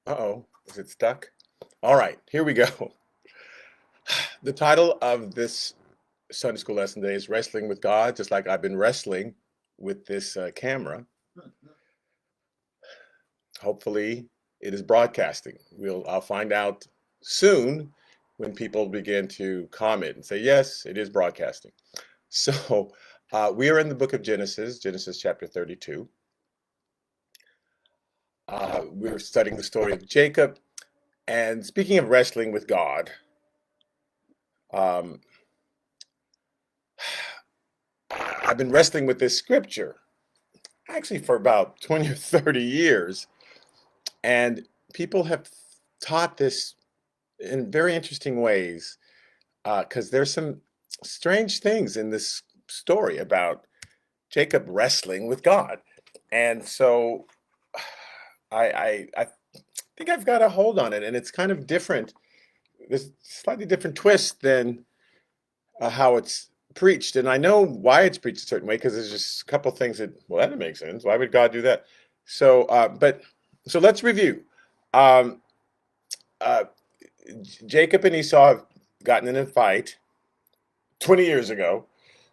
Uh-oh, is it stuck? All right, here we go. The title of this Sunday school lesson today is Wrestling with God, just like I've been wrestling with this camera. Hopefully, it is broadcasting. I'll find out soon when people begin to comment and say, yes, it is broadcasting. So, we are in the book of Genesis, Genesis chapter 32. We're studying the story of Jacob. And speaking of wrestling with God, um, I've been wrestling with this scripture actually for about 20 or 30 years. And people have taught this in very interesting ways because there's some strange things in this story about Jacob wrestling with God. And so I think I've got a hold on it, and it's kind of different. There's slightly different twist than how it's preached. And I know why it's preached a certain way because there's just a couple things that, well, that doesn't make sense. Why would God do that? So, so let's review. Um, uh, Jacob and Esau have gotten in a fight 20 years ago.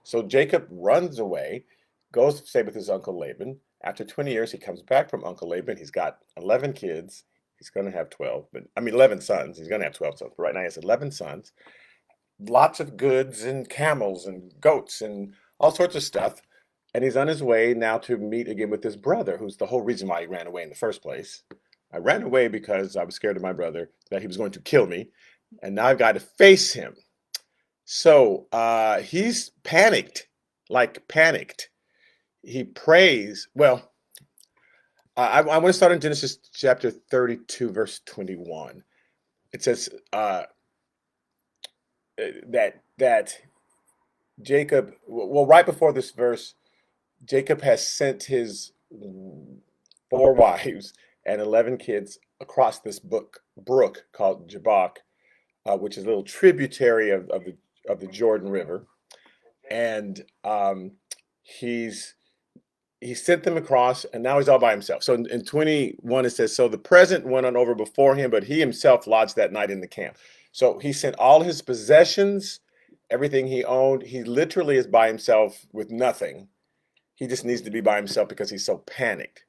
So Jacob runs away, goes to stay with his uncle Laban. After 20 years, he comes back from Uncle Laban. He's got 11 kids. He's going to have 12, but I mean 11 sons. He's going to have 12 sons. But right now he has 11 sons, lots of goods and camels and goats and all sorts of stuff. And he's on his way now to meet again with his brother, who's the whole reason why he ran away in the first place. I ran away because I was scared of my brother, that he was going to kill me. And now I've got to face him. So he's panicked, like panicked. He prays. Well, I want to start in Genesis chapter 32, verse 21. It says that Jacob, well, right before this verse, Jacob has sent his four wives and 11 kids across this brook called Jabbok, which is a little tributary of the Jordan River. And he's he sent them across, and now he's all by himself. So in 21, it says, so the present went on over before him, but he himself lodged that night in the camp. So he sent all his possessions, everything he owned. He literally is by himself with nothing. He just needs to be by himself because he's so panicked.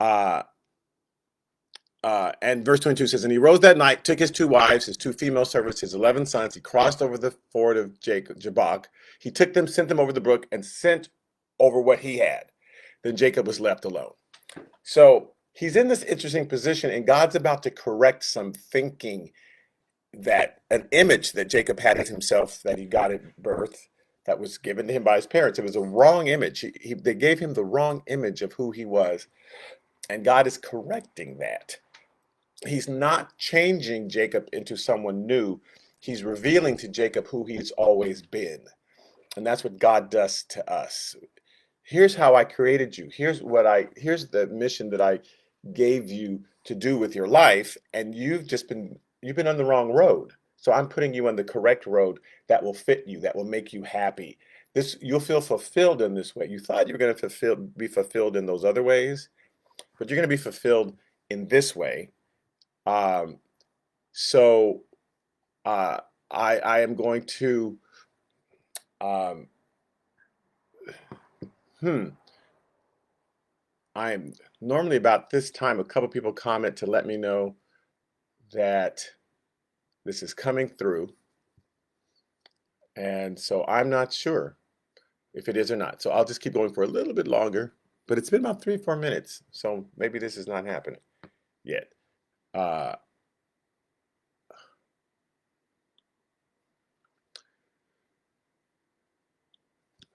Uh, and verse 22 says, and he rose that night, took his two wives, his two female servants, his 11 sons. He crossed over the ford of Jabbok. He took them, sent them over the brook, and sent over what he had. Then Jacob was left alone. So he's in this interesting position, and God's about to correct some thinking, that an image that Jacob had of himself that he got at birth, that was given to him by his parents. It was a wrong image. They gave him the wrong image of who he was, and God is correcting that. He's not changing Jacob into someone new. He's revealing to Jacob who he's always been. And that's what God does to us. Here's how I created you. Here's the mission that I gave you to do with your life, and you've been on the wrong road. So I'm putting you on the correct road that will fit you, that will make you happy. This You'll feel fulfilled in this way. You thought you were going to be fulfilled in those other ways, but you're going to be fulfilled in this way. Um, so uh, I am going to um, hmm, I'm normally about this time, a couple people comment to let me know that this is coming through. And so I'm not sure if it is or not. So I'll just keep going for a little bit longer, but it's been about 3, 4 minutes. So maybe this is not happening yet. Uh,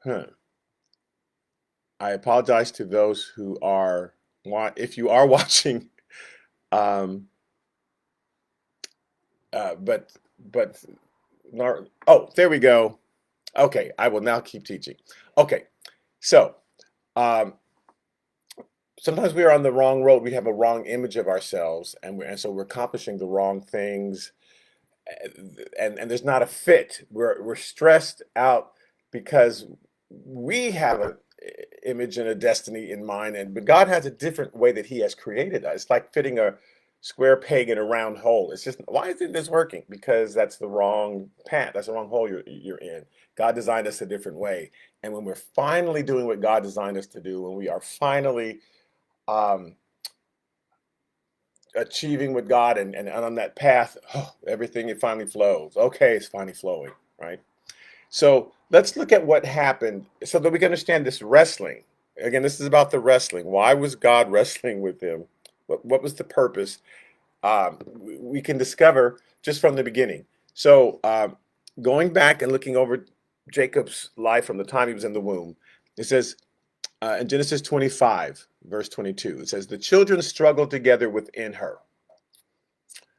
huh. I apologize to those who if you are watching, um, but, but, oh, there we go. Okay, I will now keep teaching. Okay, so um, sometimes we are on the wrong road. We have a wrong image of ourselves, and so we're accomplishing the wrong things, and there's not a fit. We're stressed out because we have an image and a destiny in mind, but God has a different way that He has created us. It's like fitting square peg in a round hole. It's just, why isn't this working? Because that's the wrong path. That's the wrong hole you're in. God designed us a different way. And when we're finally doing what God designed us to do, when we are finally um, achieving with God and on that path, oh, everything it finally flows. Okay, it's finally flowing, right? So let's look at what happened so that we can understand this wrestling. Again, this is about the wrestling. Why was God wrestling with him? What was the purpose? We can discover just from the beginning. So, going back and looking over Jacob's life from the time he was in the womb, it says in Genesis 25, verse 22, it says, the children struggled together within her.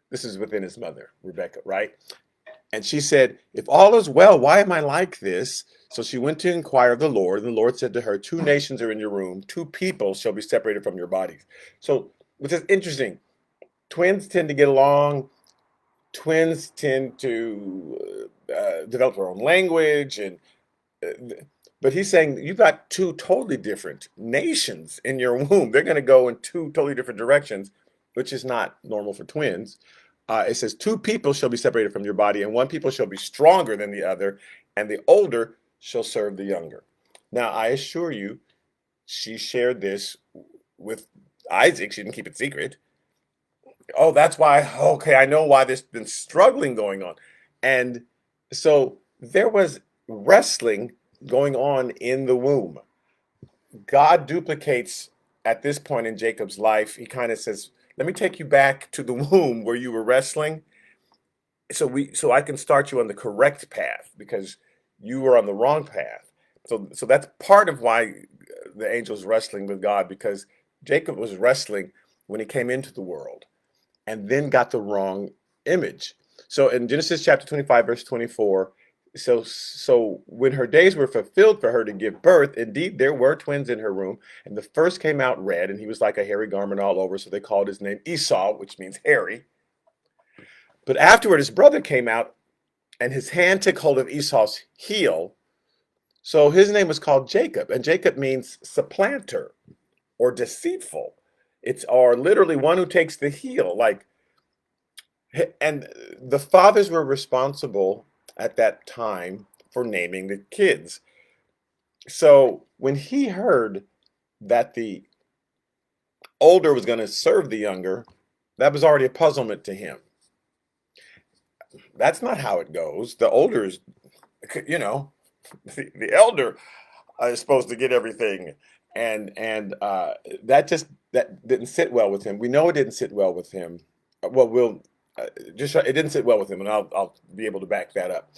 This is within his mother, Rebecca, right? And she said, if all is well, why am I like this? So she went to inquire of the Lord, and the Lord said to her, two nations are in your womb, two people shall be separated from your bodies. So, which is interesting. Twins tend to get along. Twins tend to develop their own language, and but he's saying you've got two totally different nations in your womb. They're going to go in two totally different directions, which is not normal for twins. It says two people shall be separated from your body, and one people shall be stronger than the other, and the older shall serve the younger. Now, I assure you, she shared this with Isaac. She didn't keep it secret. Oh, that's why. Okay, I know why there's been struggling going on. And so there was wrestling going on in the womb. God duplicates at this point in Jacob's life. He kind of says, "Let me take you back to the womb where you were wrestling, so I can start you on the correct path because you were on the wrong path." So that's part of why the angel's wrestling with God, because Jacob was wrestling when he came into the world and then got the wrong image. So in Genesis chapter 25, verse 24, so when her days were fulfilled for her to give birth, indeed there were twins in her womb, and the first came out red, and he was like a hairy garment all over, so they called his name Esau, which means hairy. But afterward his brother came out, and his hand took hold of Esau's heel, so his name was called Jacob, and Jacob means supplanter or deceitful. It's or literally one who takes the heel, like. And the fathers were responsible at that time for naming the kids. So when he heard that the older was going to serve the younger, that was already a puzzlement to him. That's not how it goes. The older is, you know, the elder is supposed to get everything, and that didn't sit well with him. We know it didn't sit well with him. Well, we'll just it didn't sit well with him, and I'll be able to back that up.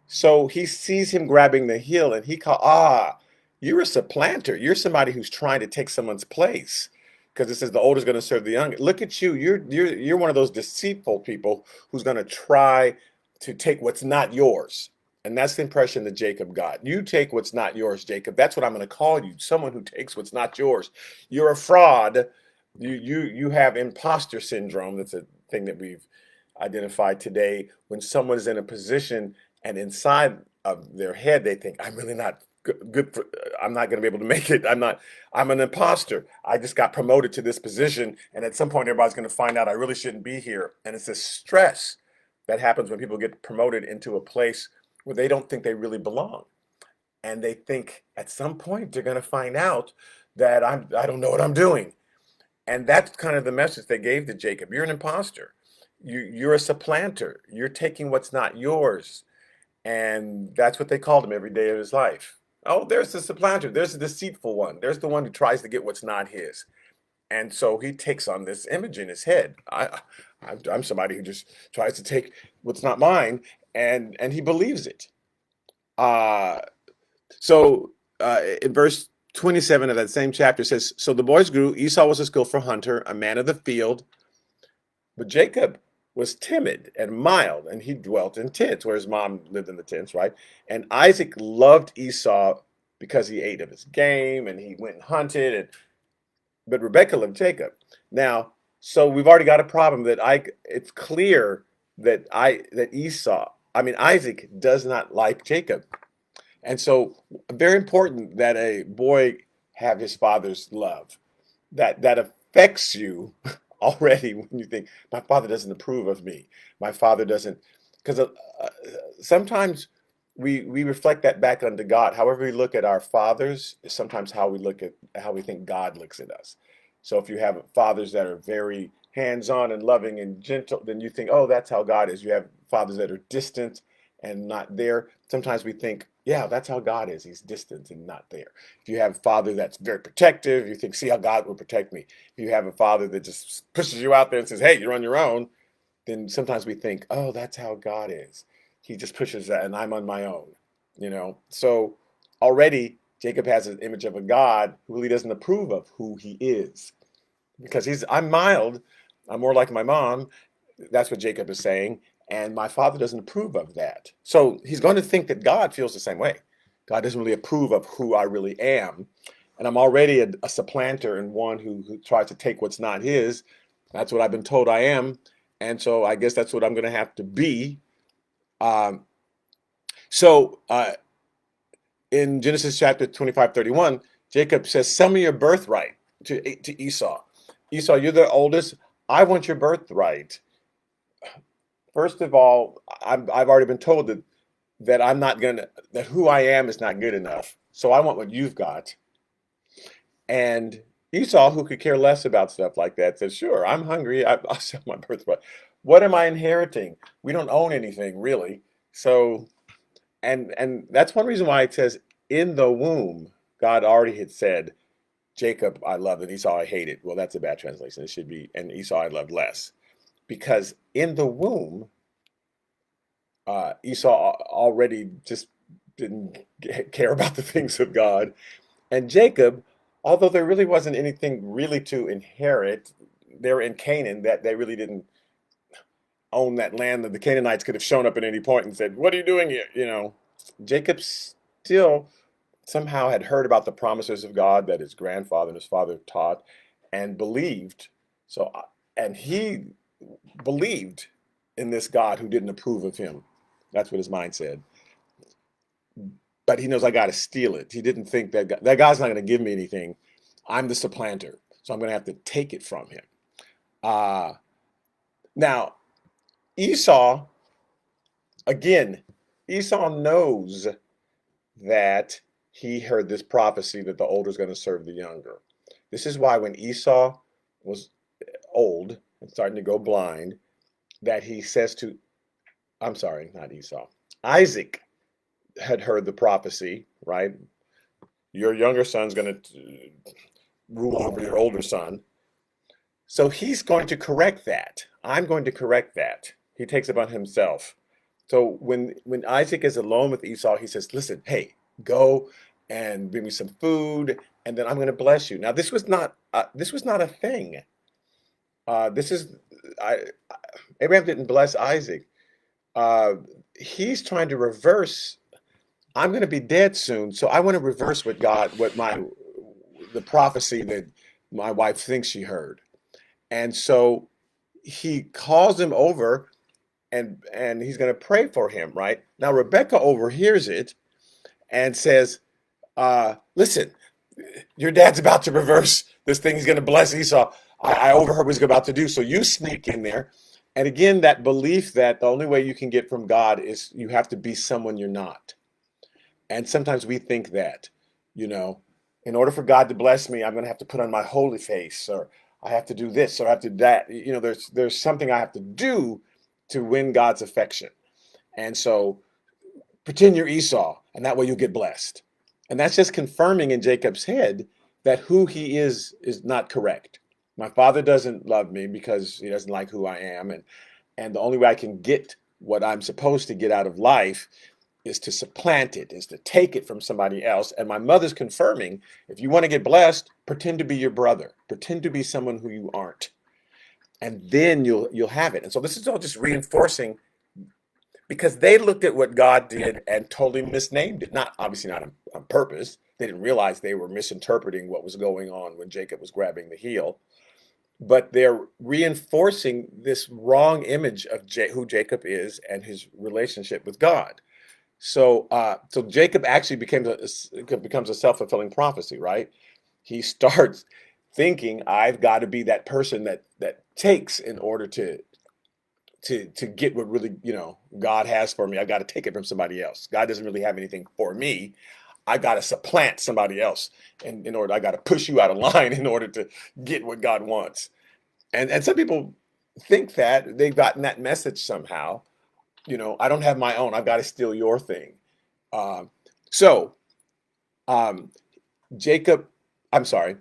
So he sees him grabbing the heel, and he call you're a supplanter. You're somebody who's trying to take someone's place. Because it says the older is going to serve the younger. Look at you. You're one of those deceitful people who's going to try to take what's not yours. And that's the impression that Jacob got. You take what's not yours, Jacob. That's what I'm going to call you. Someone who takes what's not yours. You're a fraud. You have imposter syndrome. That's a thing that we've identified today. When someone is in a position and inside of their head they think, I'm really not good for, I'm not going to be able to make it. I'm an imposter. I just got promoted to this position, and at some point everybody's going to find out I really shouldn't be here. And it's this stress that happens when people get promoted into a place where they don't think they really belong, and they think at some point they're going to find out that I don't know what I'm doing. And that's kind of the message they gave to Jacob. You're an imposter. You're a supplanter. You're taking what's not yours. And that's what they called him every day of his life. Oh, there's the supplanter. There's the deceitful one. There's the one who tries to get what's not his. And so he takes on this image in his head. I'm somebody who just tries to take what's not mine, and he believes it. Uh, in verse 27 of that same chapter, it says, so the boys grew. Esau was a skillful hunter, a man of the field. But Jacob was timid and mild, and he dwelt in tents, where his mom lived in the tents, right? And Isaac loved Esau because he ate of his game, and he went and hunted. But Rebekah loved Jacob. Now, so we've already got a problem that it's clear that Isaac does not like Jacob. And so very important that a boy have his father's love. That affects you already when you think, my father doesn't approve of me. My father doesn't, because sometimes we reflect that back unto God. However we look at our fathers is sometimes how we look at how we think God looks at us. So if you have fathers that are very hands-on and loving and gentle, then you think, oh, that's how God is. You have fathers that are distant and not there. Sometimes we think, yeah, that's how God is. He's distant and not there. If you have a father that's very protective, you think, see how God will protect me. If you have a father that just pushes you out there and says, hey, you're on your own, then sometimes we think, oh, that's how God is. He just pushes that and I'm on my own, you know? So already Jacob has an image of a God who really doesn't approve of who he is because I'm mild. I'm more like my mom. That's what Jacob is saying. And my father doesn't approve of that. So he's going to think that God feels the same way. God doesn't really approve of who I really am. And I'm already a supplanter and one who tries to take what's not his. That's what I've been told I am. And so I guess that's what I'm going to have to be. Um, so in Genesis chapter 25:31, Jacob says, sell me your birthright to Esau. Esau, you're the oldest. I want your birthright. First of all, I've already been told that I'm not gonna that who I am is not good enough. So I want what you've got. And Esau, who could care less about stuff like that, says, sure, I'm hungry. I'll sell my birthright. What am I inheriting? We don't own anything really. So and that's one reason why it says in the womb, God already had said, Jacob I loved and Esau I hated. Well, that's a bad translation. It should be, and Esau I loved less. Because in the womb, Esau already just didn't care about the things of God. And Jacob, although there really wasn't anything really to inherit, they're in Canaan that they really didn't own that land that the Canaanites could have shown up at any point and said, what are you doing here? You know, Jacob still somehow had heard about the promises of God that his grandfather and his father taught and believed. So, and he believed in this God who didn't approve of him. That's what his mind said. But he knows I got to steal it. He didn't think that God's not going to give me anything. I'm the supplanter, so I'm going to have to take it from him. Now, Esau, again, Esau knows that he heard this prophecy that the older is going to serve the younger. This is why when Esau was old and starting to go blind, that he says to, I'm sorry, not Esau, Isaac had heard the prophecy, right? Your younger son's going to rule over your older son. So he's going to correct that. I'm going to correct that. He takes it on himself. So when Isaac is alone with Esau, he says, listen, hey, go and bring me some food, and then I'm going to bless you. Now, this was not a thing. This is I, Abraham didn't bless Isaac. He's trying to reverse. I'm going to be dead soon, so I want to reverse the prophecy that my wife thinks she heard. And so he calls him over and he's going to pray for him, right? Now Rebecca overhears it and says, listen, your dad's about to reverse this thing. He's going to bless Esau. I overheard what he's about to do. So you sneak in there. And again, that belief that the only way you can get from God is you have to be someone you're not. And sometimes we think that, you know, in order for God to bless me, I'm going to have to put on my holy face, or I have to do this, or I have to do that. You know, there's something I have to do to win God's affection. And so pretend you're Esau, and that way you'll get blessed. And that's just confirming in Jacob's head that who he is not correct. My father doesn't love me because he doesn't like who I am. And the only way I can get what I'm supposed to get out of life is to supplant it, is to take it from somebody else. And my mother's confirming, if you want to get blessed, pretend to be your brother. Pretend to be someone who you aren't. And then you'll have it. And so this is all just reinforcing, because they looked at what God did and totally misnamed it. Not obviously not on purpose. They didn't realize they were misinterpreting what was going on when Jacob was grabbing the heel. But they're reinforcing this wrong image of who Jacob is and his relationship with God. So Jacob actually becomes a self-fulfilling prophecy, right? He starts thinking I've got to be that person that takes in order to get what really, God has for me. I've got to take it from somebody else. God doesn't really have anything for me. I got to supplant somebody else in order. I got to push you out of line in order to get what God wants. And some people think that they've gotten that message somehow. I don't have my own. I've got to steal your thing. Um, so um, Jacob, I'm sorry,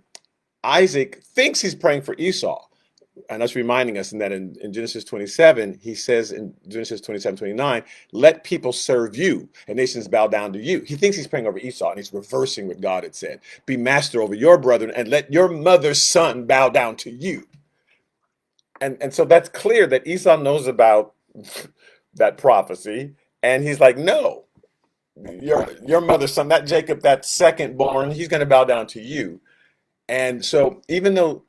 Isaac thinks he's praying for Esau. And that's reminding us in that in Genesis 27, he says in Genesis 27:29, let people serve you and nations bow down to you. He thinks he's praying over Esau and he's reversing what God had said. Be master over your brethren and let your mother's son bow down to you. And so that's clear that Esau knows about that prophecy. And he's like, no, your mother's son, that Jacob, that second born, he's going to bow down to you. And so even though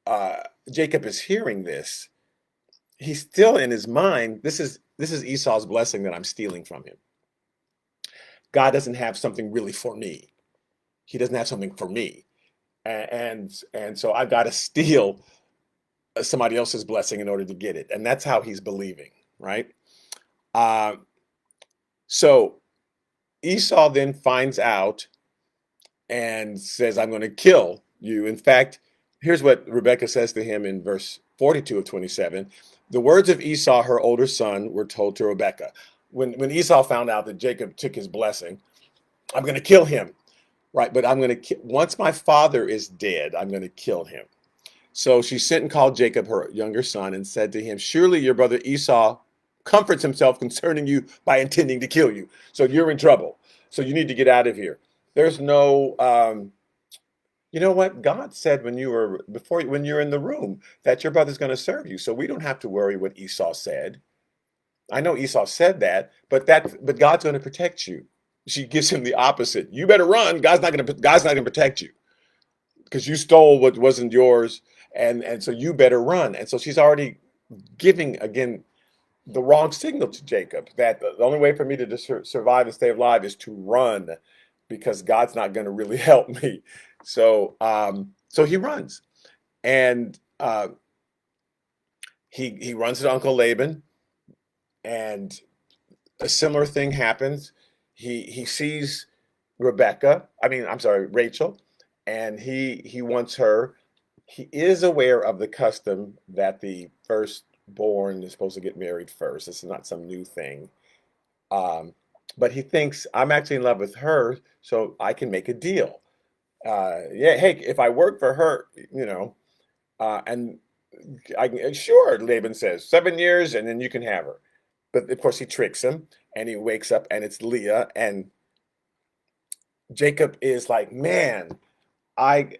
uh, Jacob is hearing this, he's still in his mind, this is Esau's blessing that I'm stealing from him. God doesn't have something really for me. He doesn't have something for me. And so I've got to steal somebody else's blessing in order to get it. And that's how he's believing, right? Uh, so Esau then finds out and says, I'm going to kill you. In fact, here's what Rebekah says to him in verse 42 of 27. The words of Esau, her older son, were told to Rebekah. When Esau found out that Jacob took his blessing, I'm going to kill him, right? But I'm going to, once my father is dead, I'm going to kill him. So she sent and called Jacob, her younger son, and said to him, surely your brother Esau comforts himself concerning you by intending to kill you. So you're in trouble. So you need to get out of here. There's no, you know what? God said when you're in the room that your brother's going to serve you. So we don't have to worry what Esau said. I know Esau said that, but God's going to protect you. She gives him the opposite. You better run. God's not going to protect you because you stole what wasn't yours, and so you better run. And so she's already giving again the wrong signal to Jacob that the only way for me to survive and stay alive is to run because God's not going to really help me. So he runs, and he runs to Uncle Laban, and a similar thing happens. He sees Rachel, and he wants her. He is aware of the custom that the firstborn is supposed to get married first. This is not some new thing. Um, but he thinks I'm actually in love with her, so I can make a deal. Yeah, hey, if I work for her, and sure, Laban says 7 years, and then you can have her. But of course, he tricks him, and he wakes up, and it's Leah, and Jacob is like, man, I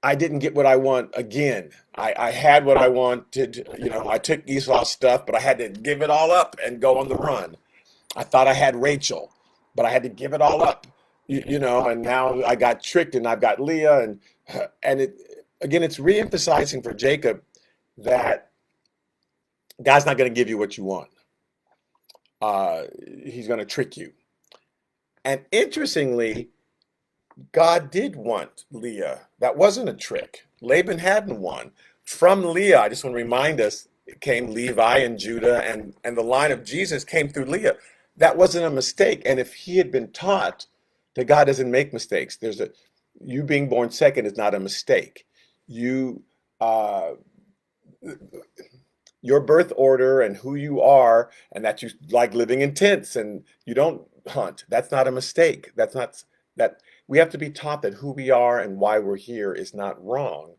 I didn't get what I want again. I had what I wanted. I took Esau's stuff, but I had to give it all up and go on the run. I thought I had Rachel, but I had to give it all up. And now I got tricked, and I've got Leah, and it's reemphasizing for Jacob that God's not going to give you what you want. He's going to trick you. And interestingly, God did want Leah. That wasn't a trick. Laban hadn't won. From Leah, I just want to remind us, came Levi and Judah, and the line of Jesus came through Leah. That wasn't a mistake. And if he had been taught that God doesn't make mistakes, you being born second is not a mistake. You uh, your birth order and who you are, and that you like living in tents and you don't hunt. That's not a mistake. That's not that we have to be taught that who we are and why we're here is not wrong.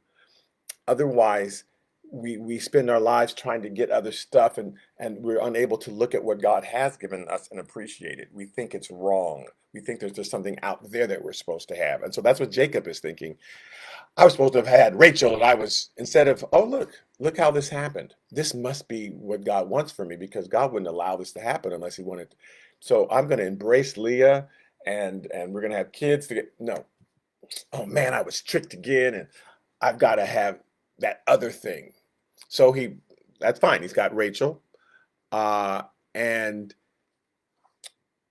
Otherwise, we spend our lives trying to get other stuff, and we're unable to look at what God has given us and appreciate it. We think it's wrong. We think there's just something out there that we're supposed to have. And so that's what Jacob is thinking. I was supposed to have had Rachel, and instead of, oh, look how this happened. This must be what God wants for me because God wouldn't allow this to happen unless he wanted. So I'm going to embrace Leah, and we're going to have kids no. Oh man, I was tricked again, and I've got to have that other thing. So that's fine. He's got Rachel, and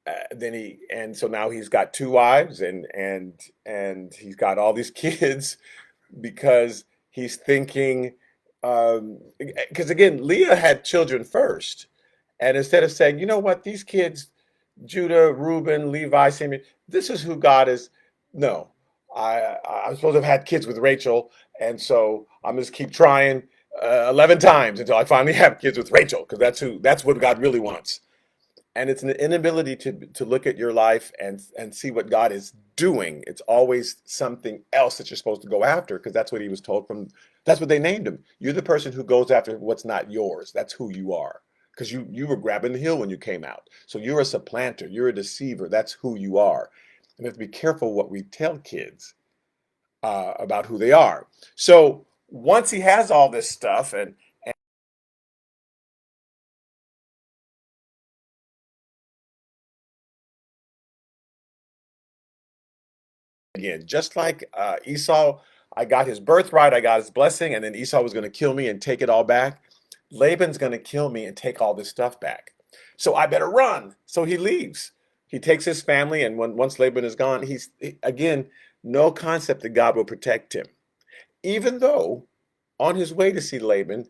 So now he's got two wives, and he's got all these kids because he's thinking, because again, Leah had children first, and instead of saying, you know what, these kids, Judah, Reuben, Levi, Simeon, this is who God is. No, I'm supposed to have had kids with Rachel, and so I'm just keep trying 11 times until I finally have kids with Rachel, because that's what God really wants. And it's an inability to look at your life and see what God is doing. It's always something else that you're supposed to go after, because that's what he was told from. That's what they named him. You're the person who goes after what's not yours. That's who you are, because you were grabbing the hill when you came out. So you're a supplanter. You're a deceiver. That's who you are. And we have to be careful what we tell kids about who they are. So once he has all this stuff, and again, just like Esau, I got his birthright, I got his blessing, and then Esau was going to kill me and take it all back. Laban's going to kill me and take all this stuff back. So I better run. So he leaves. He takes his family, and once Laban is gone, again, no concept that God will protect him. Even though on his way to see Laban,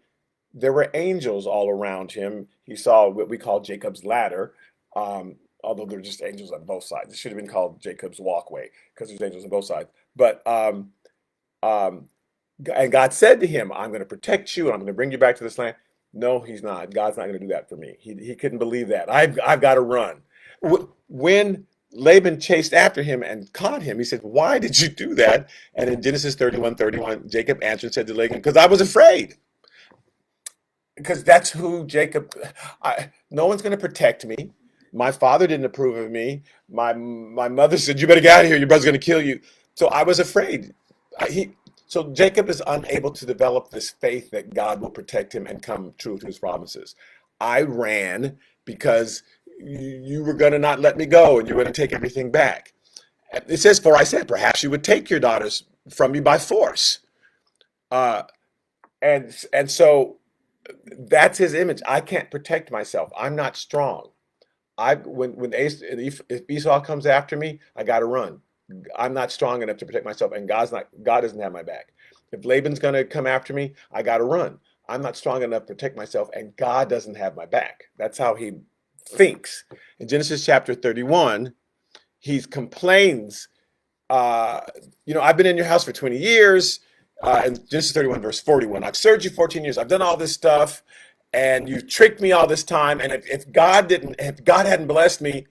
there were angels all around him. He saw what we call Jacob's ladder, although they're just angels on both sides. It should have been called Jacob's walkway, because there's angels on both sides. But um, and God said to him, "I'm going to protect you, and I'm going to bring you back to this land." No, he's not. God's not going to do that for me. He couldn't believe that. I've got to run. When Laban chased after him and caught him, he said, "Why did you do that?" And in Genesis 31:31, Jacob answered and said to Laban, "Because I was afraid." Because that's who Jacob. No one's going to protect me. My father didn't approve of me. My mother said, "You better get out of here. Your brother's going to kill you." So I was afraid. He so Jacob is unable to develop this faith that God will protect him and come true to his promises. I ran because you were going to not let me go, and you were going to take everything back. It says, "For I said, perhaps you would take your daughters from me by force." Uh, and so that's his image. I can't protect myself. I'm not strong. If Esau comes after me, I got to run. I'm not strong enough to protect myself, and God doesn't have my back. If Laban's going to come after me, I got to run. I'm not strong enough to protect myself, and God doesn't have my back. That's how he thinks. In Genesis chapter 31, he complains, uh, I've been in your house for 20 years. In Genesis 31, verse 41, I've served you 14 years. I've done all this stuff, and you've tricked me all this time. And if God hadn't blessed me,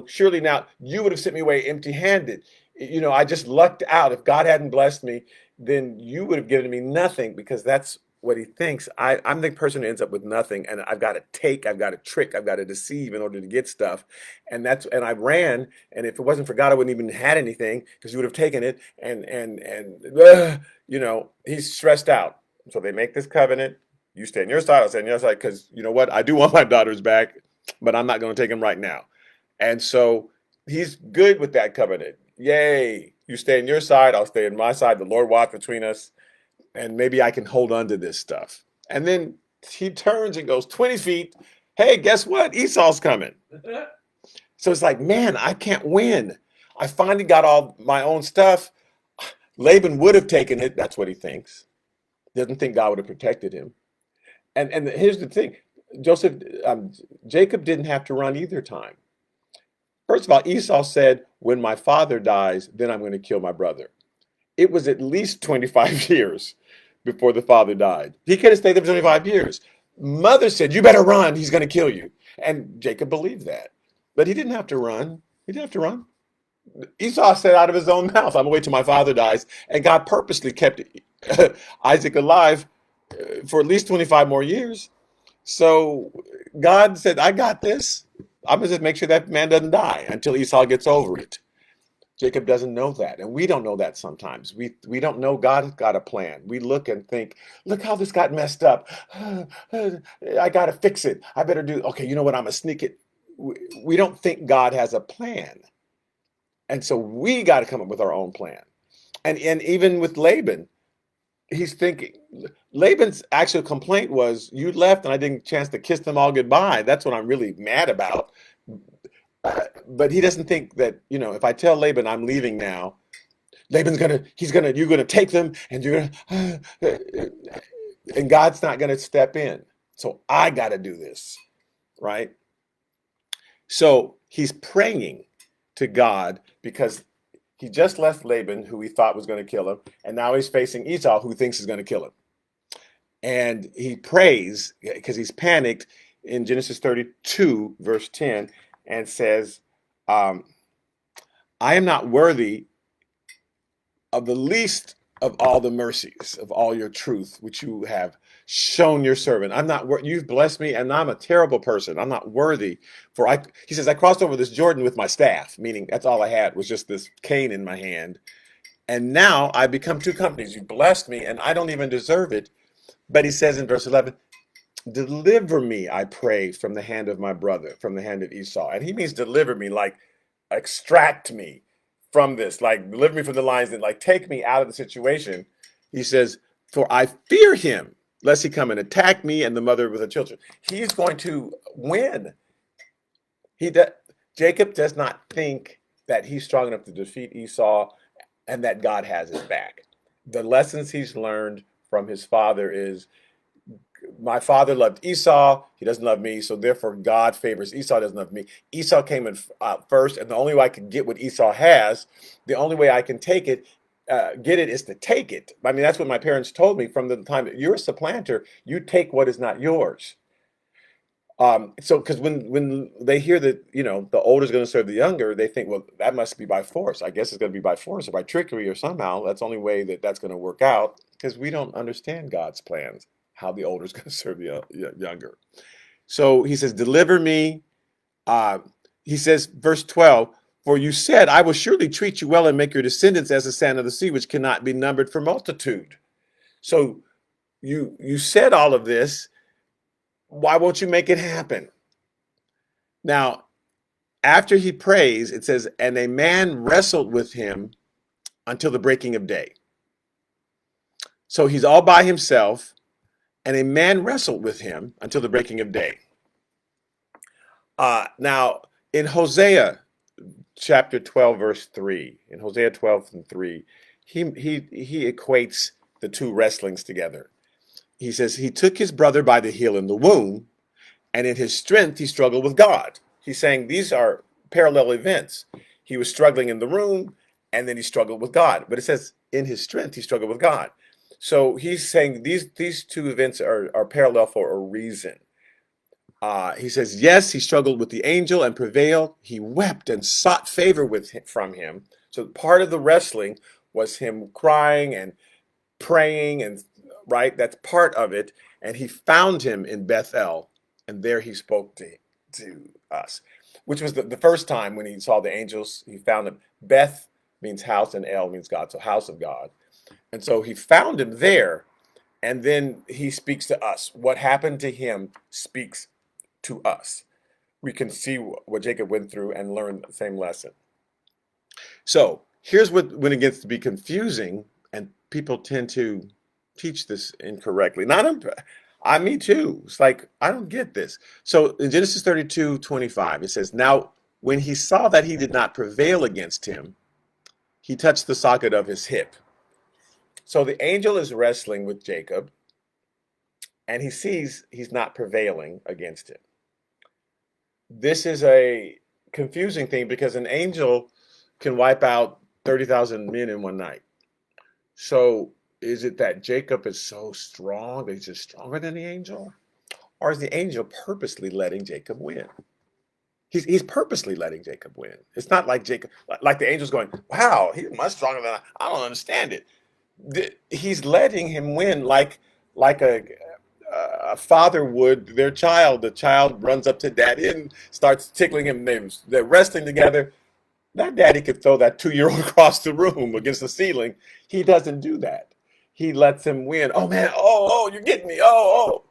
surely now you would have sent me away empty-handed. I just lucked out. If God hadn't blessed me, then you would have given me nothing, because that's what he thinks. I'm the person who ends up with nothing, and I've got to I've got to trick, I've got to deceive in order to get stuff. And I ran, and if it wasn't for God, I wouldn't even had anything, because you would have taken it. He's stressed out. So they make this covenant. You stay on your side, I'll stay on your side, because you know what? I do want my daughters back, but I'm not going to take them right now. And so he's good with that covenant. Yay. You stay on your side, I'll stay on my side. The Lord watch between us, and maybe I can hold on to this stuff. And then he turns and goes 20 feet. Hey, guess what? Esau's coming. So it's like, man, I can't win. I finally got all my own stuff. Laban would have taken it. That's what he thinks. Doesn't think God would have protected him. And here's the thing, Joseph, Jacob didn't have to run either time. First of all, Esau said, when my father dies, then I'm going to kill my brother. It was at least 25 years before the father died. He could have stayed there for 25 years. Mother said, you better run. He's going to kill you. And Jacob believed that. But he didn't have to run. He didn't have to run. Esau said out of his own mouth, I'm going to wait till my father dies. And God purposely kept Isaac alive for at least 25 more years. So God said, I got this. I'm going to just make sure that man doesn't die until Esau gets over it. Jacob doesn't know that, and we don't know that sometimes. We don't know God's got a plan. We look and think, look how this got messed up. I got to fix it. I better do, okay, you know what, I'm going to sneak it. We don't think God has a plan. And so we got to come up with our own plan. And even with Laban, he's thinking, Laban's actual complaint was, you left and I didn't get a chance to kiss them all goodbye. That's what I'm really mad about. But he doesn't think that, if I tell Laban I'm leaving now, you're gonna take them and you're gonna, and God's not gonna step in. So I got to do this, right? So he's praying to God because he just left Laban, who he thought was going to kill him, and now he's facing Esau, who thinks is going to kill him. And he prays because he's panicked in Genesis 32, verse 10, and says, I am not worthy of the least of all the mercies of all your truth, which you have shown your servant. You've blessed me, and I'm a terrible person. I'm not worthy. He says, I crossed over this Jordan with my staff, meaning that's all I had was just this cane in my hand. And now I become two companies. You blessed me, and I don't even deserve it. But he says in verse 11, deliver me, I pray, from the hand of my brother, from the hand of Esau. And he means deliver me, like extract me from this, like deliver me from the lions, and like take me out of the situation. He says, for I fear him, lest he come and attack me and the mother with the children. He's going to win. Jacob does not think that he's strong enough to defeat Esau and that God has his back. The lessons he's learned from his father is, my father loved Esau, he doesn't love me, so therefore God favors Esau, doesn't love me. Esau came in first, and the only way I can get what Esau has, the only way I can get it is to take it. I mean, that's what my parents told me from the time that you're a supplanter, you take what is not yours. So because when they hear that, the older is going to serve the younger, they think, well, that must be by force. I guess it's going to be by force or by trickery or somehow. That's the only way that's going to work out, because we don't understand God's plans, how the older is going to serve the younger. So he says, deliver me. He says, verse 12, for you said, I will surely treat you well and make your descendants as the sand of the sea, which cannot be numbered for multitude. So you said all of this. Why won't you make it happen? Now, after he prays, it says, and a man wrestled with him until the breaking of day. So he's all by himself, and a man wrestled with him until the breaking of day. Now, in Hosea chapter 12, verse 3, in Hosea 12 and 3, he equates the two wrestlings together. He says, he took his brother by the heel in the womb, and in his strength, he struggled with God. He's saying these are parallel events. He was struggling in the room, and then he struggled with God. But it says, in his strength, he struggled with God. So he's saying these two events are parallel for a reason. He says, yes, he struggled with the angel and prevailed. He wept and sought favor from him. So part of the wrestling was him crying and praying, and right, that's part of it. And he found him in Bethel, and there he spoke to us, which was the first time when he saw the angels. He found him. Beth means house, and El means God, so house of God. And so he found him there, and then he speaks to us. What happened to him speaks to us. We can see what Jacob went through and learn the same lesson. So here's when it gets to be confusing, and people tend to teach this incorrectly. Me too. It's like, I don't get this. So in Genesis 32:25, it says, now when he saw that he did not prevail against him, he touched the socket of his hip. So the angel is wrestling with Jacob, and he sees he's not prevailing against him. This is a confusing thing because an angel can wipe out 30,000 men in one night. So is it that Jacob is so strong that he's just stronger than the angel? Or is the angel purposely letting Jacob win? He's purposely letting Jacob win. It's not like like the angel's going, wow, he's much stronger than I don't understand it. He's letting him win like a father would their child. The child runs up to daddy and starts tickling him. They're wrestling together. That daddy could throw that 2-year-old across the room against the ceiling. He doesn't do that. He lets him win. Oh man, oh, you're getting me. Oh.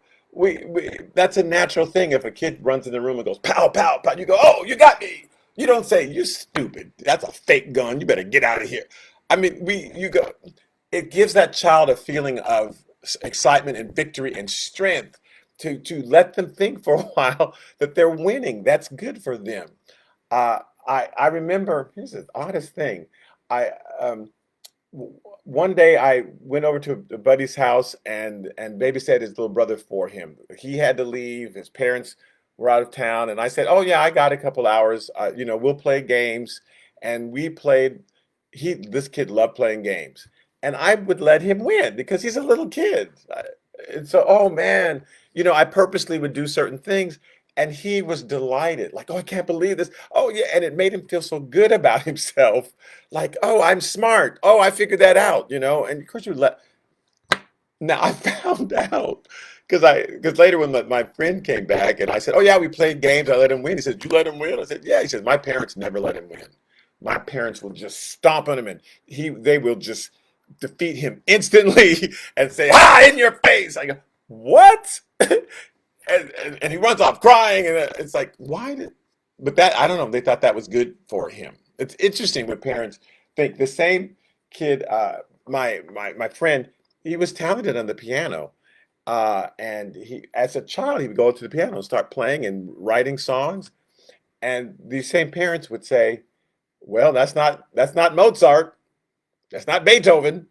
That's a natural thing. If a kid runs in the room and goes, pow, pow, pow, you go, oh, you got me. You don't say, you stupid. That's a fake gun. You better get out of here. I mean, it gives that child a feeling of excitement and victory and strength to let them think for a while that they're winning. That's good for them. I remember, here's the oddest thing. I one day I went over to a buddy's house and babysat his little brother for him. He had to leave. His parents were out of town, and I said, "Oh yeah, I got a couple hours. We'll play games." And we played. This kid loved playing games, and I would let him win because he's a little kid. And so, oh man, I purposely would do certain things, and he was delighted. Like, oh, I can't believe this. Oh yeah, and it made him feel so good about himself like, oh, I'm smart. Oh, I figured that out, And of course, you let. Now I found out because later when my friend came back and I said, oh yeah, we played games. I let him win. He said, did you let him win? I said, yeah. He said, my parents never let him win. My parents will just stomp on him and they will just defeat him instantly and say, "Ha, in your face!" I go, what? And he runs off crying, and it's like, why did? But that I don't know. They thought that was good for him. It's interesting when parents think the same kid. My friend, he was talented on the piano, and he as a child he would go to the piano and start playing and writing songs. And these same parents would say, "Well, that's not Mozart. That's not Beethoven."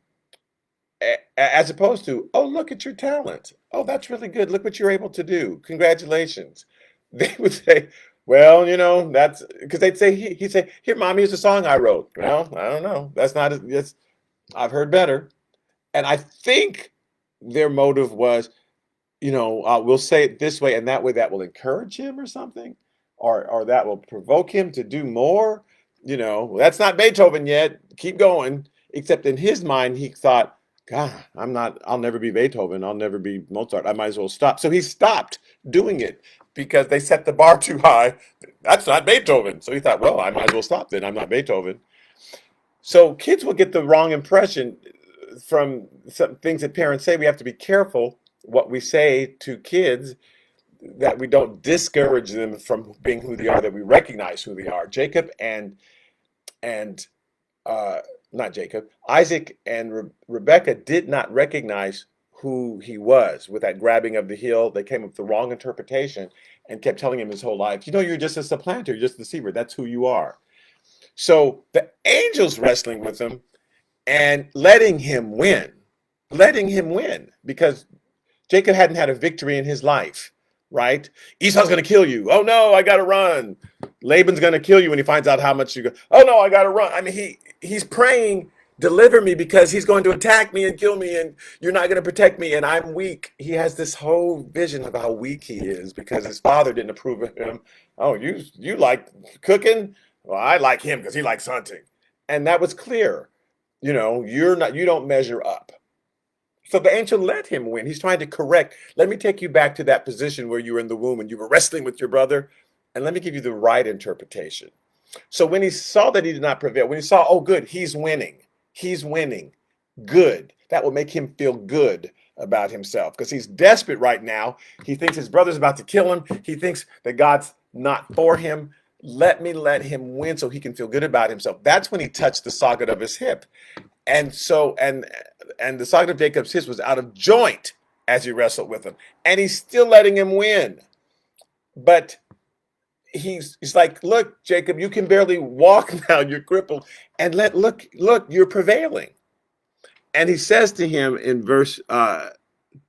As opposed to, oh, look at your talent. Oh, that's really good. Look what you're able to do. Congratulations. They would say, well, that's because they'd say, he'd say, here, mommy, here's a song I wrote. Well, I don't know. That's not, it's, I've heard better. And I think their motive was, we'll say it this way, and that way that will encourage him or something, or that will provoke him to do more. That's not Beethoven yet. Keep going. Except in his mind, he thought, God, I'll never be Beethoven. I'll never be Mozart. I might as well stop. So he stopped doing it because they set the bar too high. That's not Beethoven. So he thought, well, I might as well stop then. I'm not Beethoven. So kids will get the wrong impression from some things that parents say. We have to be careful what we say to kids that we don't discourage them from being who they are, that we recognize who they are. Jacob and not Jacob, Isaac and Rebecca did not recognize who he was with that grabbing of the heel. They came up with the wrong interpretation and kept telling him his whole life, you're just a supplanter, you're just a deceiver. That's who you are. So the angels wrestling with him and letting him win because Jacob hadn't had a victory in his life, right? Esau's going to kill you. Oh no, I got to run. Laban's going to kill you when he finds out how much you go. Oh no, I got to run. I mean, he's praying, deliver me because he's going to attack me and kill me and you're not going to protect me and I'm weak. He has this whole vision of how weak he is because his father didn't approve of him. Oh, you like cooking? Well, I like him because he likes hunting. And that was clear. You don't measure up. So the angel let him win. He's trying to correct. Let me take you back to that position where you were in the womb and you were wrestling with your brother, and let me give you the right interpretation. So when he saw that he did not prevail, when he saw, oh, good, he's winning, good, that will make him feel good about himself because he's desperate right now. He thinks his brother's about to kill him. He thinks that God's not for him. Let me let him win so he can feel good about himself. That's when he touched the socket of his hip. And so, and the socket of Jacob's hip was out of joint as he wrestled with him. And he's still letting him win. But he's like, look, Jacob, you can barely walk now. You're crippled. And look, you're prevailing. And he says to him in verse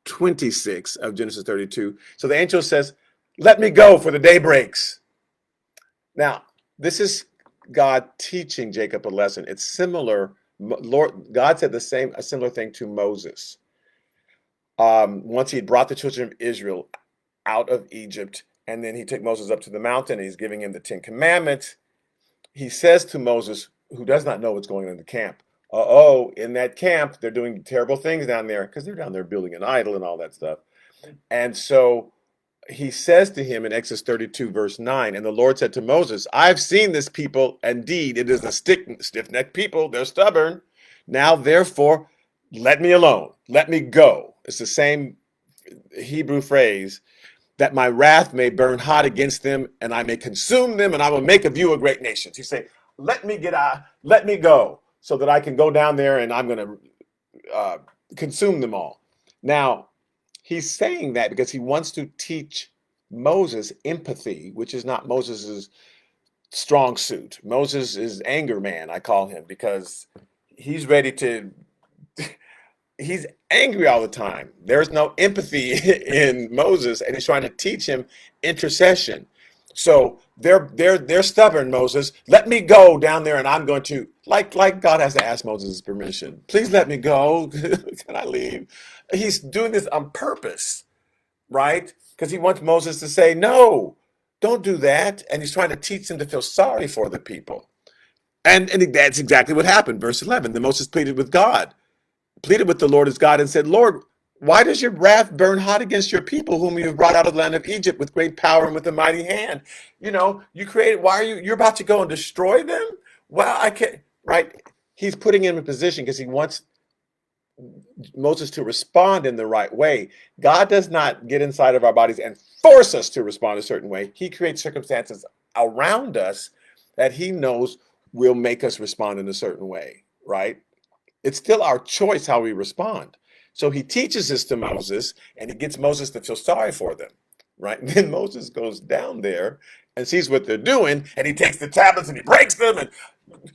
26 of Genesis 32, so the angel says, let me go for the day breaks. Now, this is God teaching Jacob a lesson. It's similar. God said a similar thing to Moses. Once he had brought the children of Israel out of Egypt, and then he took Moses up to the mountain, and he's giving him the 10 Commandments. He says to Moses, who does not know what's going on in the camp, in that camp, they're doing terrible things down there because they're down there building an idol and all that stuff. And so he says to him in Exodus 32, verse 9, and the Lord said to Moses, I've seen this people. Indeed, it is a stiff-necked people. They're stubborn. Now, therefore, let me alone. Let me go. It's the same Hebrew phrase, that my wrath may burn hot against them, and I may consume them, and I will make of you a great nation. He say, let me get out, let me go, so that I can go down there and I'm going to consume them all. Now, he's saying that because he wants to teach Moses empathy, which is not Moses's strong suit. Moses is anger man, I call him, because he's ready to he's angry all the time. There's no empathy in Moses, and he's trying to teach him intercession. So they're stubborn, Moses. Let me go down there, and I'm going to like God has to ask Moses' permission. Please let me go. Can I leave? He's doing this on purpose, right? Because he wants Moses to say, no, don't do that. And he's trying to teach him to feel sorry for the people. And that's exactly what happened. Verse 11, then Moses pleaded with the Lord his God and said, Lord, why does your wrath burn hot against your people whom you have brought out of the land of Egypt with great power and with a mighty hand? You created, why are you're about to go and destroy them? Well, I can't, right? He's putting him in position because he wants Moses to respond in the right way. God does not get inside of our bodies and force us to respond a certain way. He creates circumstances around us that he knows will make us respond in a certain way, right? It's still our choice how we respond. So he teaches this to Moses, and he gets Moses to feel sorry for them, right? And then Moses goes down there and sees what they're doing, and he takes the tablets and he breaks them, and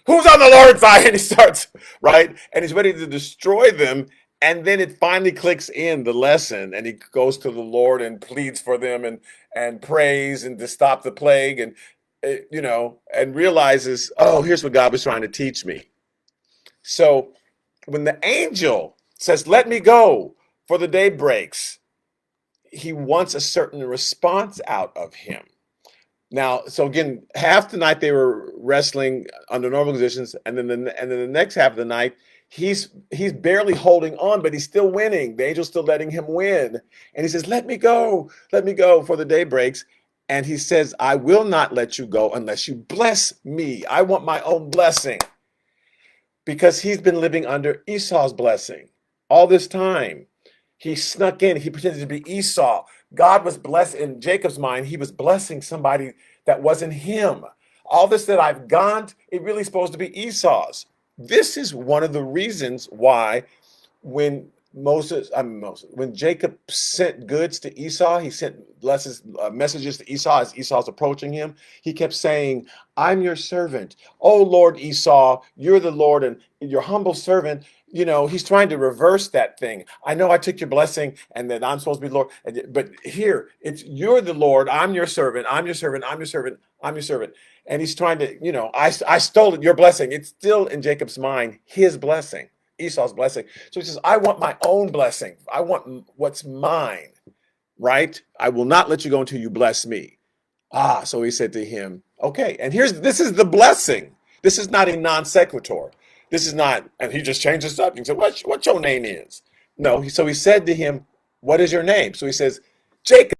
who's on the Lord's side? And he starts, right? And he's ready to destroy them. And then it finally clicks in the lesson, and he goes to the Lord and pleads for them and prays and to stop the plague and and realizes, oh, here's what God was trying to teach me. So when the angel says, let me go, for the day breaks, he wants a certain response out of him. Now, so again, half the night they were wrestling under normal conditions, and then the next half of the night, he's barely holding on, but he's still winning. The angel's still letting him win. And he says, let me go, for the day breaks. And he says, I will not let you go unless you bless me. I want my own blessing. Because he's been living under Esau's blessing all this time. He snuck in. He pretended to be Esau. God was blessed in Jacob's mind. He was blessing somebody that wasn't him. All this that I've got, it really supposed to be Esau's. This is one of the reasons why when when Jacob sent goods to Esau, he sent messages to Esau as Esau's approaching him. He kept saying, I'm your servant. Oh, Lord Esau, you're the Lord and your humble servant. He's trying to reverse that thing. I know I took your blessing and that I'm supposed to be Lord. But here, you're the Lord. I'm your servant. I'm your servant. I'm your servant. I'm your servant. And he's trying to, I stole your blessing. It's still in Jacob's mind, his blessing. Esau's blessing. So he says, I want my own blessing. I want what's mine, right? I will not let you go until you bless me. So he said to him, okay, and this is the blessing. This is not a non sequitur. This is not, and he just changed the subject. He said, what your name is? No, so he said to him, what is your name? So he says, Jacob.